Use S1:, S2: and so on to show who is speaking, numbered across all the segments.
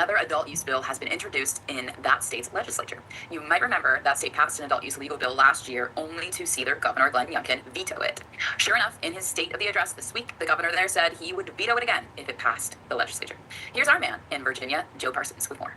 S1: Another adult use bill has been introduced in that state's legislature. You might remember that state passed an adult use legal bill last year only to see their governor, Glenn Youngkin, veto it. Sure enough, in his State of the Address this week, the governor there said he would veto it again if it passed the legislature. Here's our man in Virginia, Joe Parsons, with more.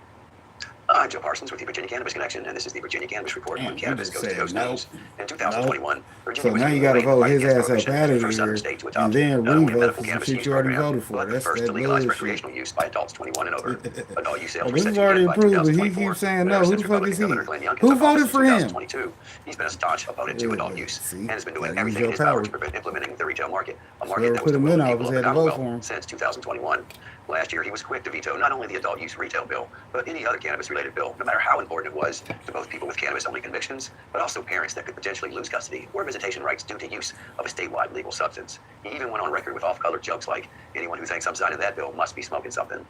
S2: I'm Joe Parsons with the Virginia Cannabis Connection, and this is the Virginia Cannabis Report on Cannabis Coast to Coast News. In 2021, Virginia
S3: So
S2: was
S3: now you got to vote his ass up
S2: prohibition
S3: out
S2: as
S3: of
S2: the first southern
S3: here,
S2: state to
S3: and
S2: adopt
S3: then
S2: not only a
S3: re-vote
S2: medical
S3: for some
S2: cannabis
S3: shit
S2: use
S3: you already
S2: program,
S3: voted for.
S2: but the
S3: That's
S2: first
S3: that
S2: to legalize
S3: bullshit.
S2: recreational use by adults 21 and over. Adult use sales
S3: Well,
S2: were
S3: this
S2: set
S3: is
S2: to
S3: already
S2: begin by
S3: approved, but he
S2: 2024.
S3: keeps saying no.
S2: But
S3: Who the
S2: since
S3: fuck is
S2: Republican
S3: he?
S2: Governor Glenn Youngkin
S3: Who
S2: took office
S3: voted
S2: in
S3: for him?
S2: 2022, he's been a staunch opponent to adult use
S3: See,
S2: and has been doing
S3: gotta use
S2: everything in
S3: your
S2: his power
S3: power.
S2: to prevent implementing the retail market, a market
S3: Whoever
S2: that was
S3: put
S2: the
S3: him
S2: will
S3: in
S2: of the people
S3: office
S2: of the
S3: had to vote for
S2: Commonwealth
S3: him.
S2: since 2021. Last year, he was quick to veto not only the adult use retail bill, but any other cannabis-related bill, no matter how important it was to both people with cannabis-only convictions, but also parents that could potentially lose custody or visitation rights due to use of a statewide legal substance. He even went on record with off-color jokes like, anyone who thinks I'm signing that bill must be smoking something.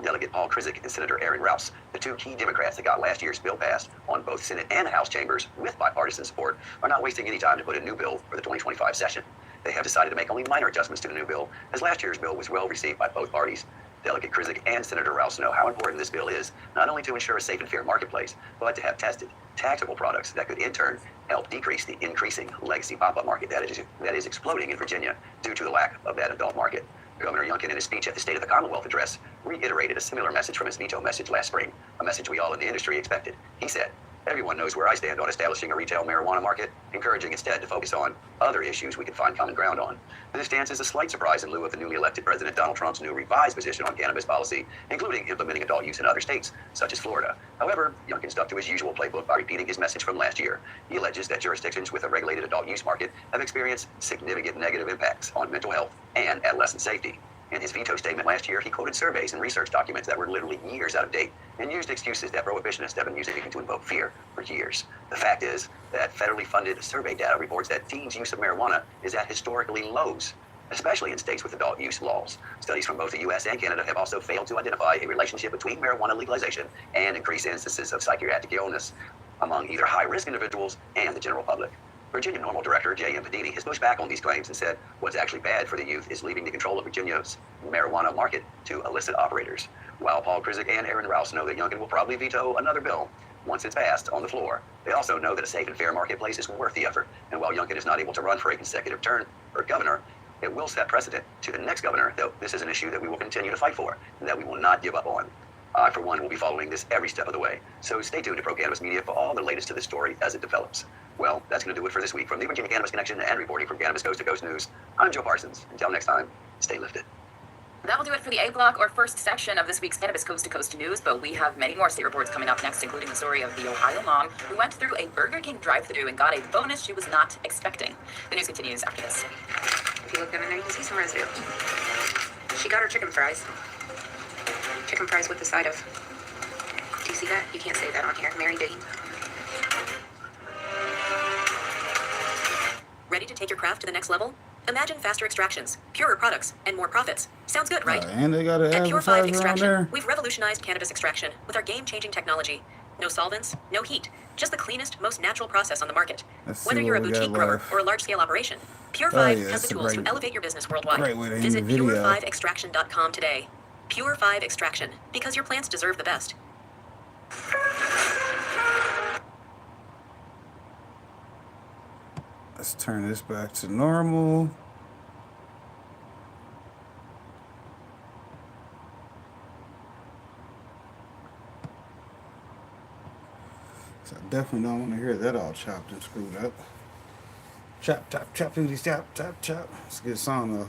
S2: Delegate Paul Krizik and Senator Aaron Rouse, the two key Democrats that got last year's bill passed on both Senate and House chambers with bipartisan support, are not wasting any time to put a new bill for the 2025 session. They have decided to make only minor adjustments to the new bill, as last year's bill was well received by both parties. Delegate Krizik and Senator Rouse know how important this bill is, not only to ensure a safe and fair marketplace, but to have tested, taxable products that could in turn help decrease the increasing legacy pop-up market that is exploding in Virginia due to the lack of that adult market. Governor Youngkin, in his speech at the State of the Commonwealth address, reiterated a similar message from his veto message last spring, a message we all in the industry expected. He said, everyone knows where I stand on establishing a retail marijuana market, encouraging instead to focus on other issues we can find common ground on. This stance is a slight surprise in lieu of the newly elected President Donald Trump's new revised position on cannabis policy, including implementing adult use in other states, such as Florida. However, Youngkin stuck to his usual playbook by repeating his message from last year. He alleges that jurisdictions with a regulated adult use market have experienced significant negative impacts on mental health and adolescent safety. In his veto statement last year, he quoted surveys and research documents that were literally years out of date and used excuses that prohibitionists have been using to invoke fear for years. The fact is that federally funded survey data reports that teens' use of marijuana is at historically lows, especially in states with adult use laws. Studies from both the U.S. and Canada have also failed to identify a relationship between marijuana legalization and increased instances of psychiatric illness among either high-risk individuals and the general public. Virginia NORML Director J.M. Padini has pushed back on these claims and said what's actually bad for the youth is leaving the control of Virginia's marijuana market to illicit operators. While Paul Krizik and Aaron Rouse know that Youngkin will probably veto another bill once it's passed on the floor, they also know that a safe and fair marketplace is worth the effort. And while Youngkin is not able to run for a consecutive term for governor, it will set precedent to the next governor that this is an issue that we will continue to fight for and that we will not give up on. I, for one, will be following this every step of the way. So stay tuned to Pro Cannabis Media for all the latest to this story as it develops. Well, that's going to do it for this week. From the Virginia Cannabis Connection and reporting from Cannabis Coast to Coast News, I'm Joe Parsons. Until next time, stay lifted.
S1: That'll do it for the A block or first section of this week's Cannabis Coast to Coast News, but we have many more state reports coming up next, including the story of the Ohio mom who went through a Burger King drive-thru and got a bonus she was not expecting. The news continues after this.
S4: If you look down in there, you can see some residue. She got her chicken fries. Chicken fries with the side of... Do you see that? You can't say that on here. Mary Dean.
S5: Ready to take your craft to the next level? Imagine faster extractions, purer products, and more profits. Sounds good, right?
S3: And they got an
S5: At Pure 5
S3: advertiser on
S5: Extraction,
S3: there.
S5: we've revolutionized cannabis extraction with our game-changing technology. No solvents, no heat, just the cleanest, most natural process on the market.
S3: Let's see
S5: Whether you're a
S3: what we got
S5: boutique grower
S3: left.
S5: or a large-scale operation, Pure
S3: Oh,
S5: 5
S3: yeah,
S5: has
S3: that's
S5: the
S3: a
S5: tools
S3: great-
S5: to elevate your business worldwide.
S3: great way to end
S5: Visit
S3: the video.
S5: pure5extraction.com today. Pure 5 Extraction, because your plants deserve the best.
S3: Let's turn this back to normal. So I definitely don't want to hear that all chopped and screwed up. Chop, chop, chop, doody, chop, chop, chop. It's a good song though.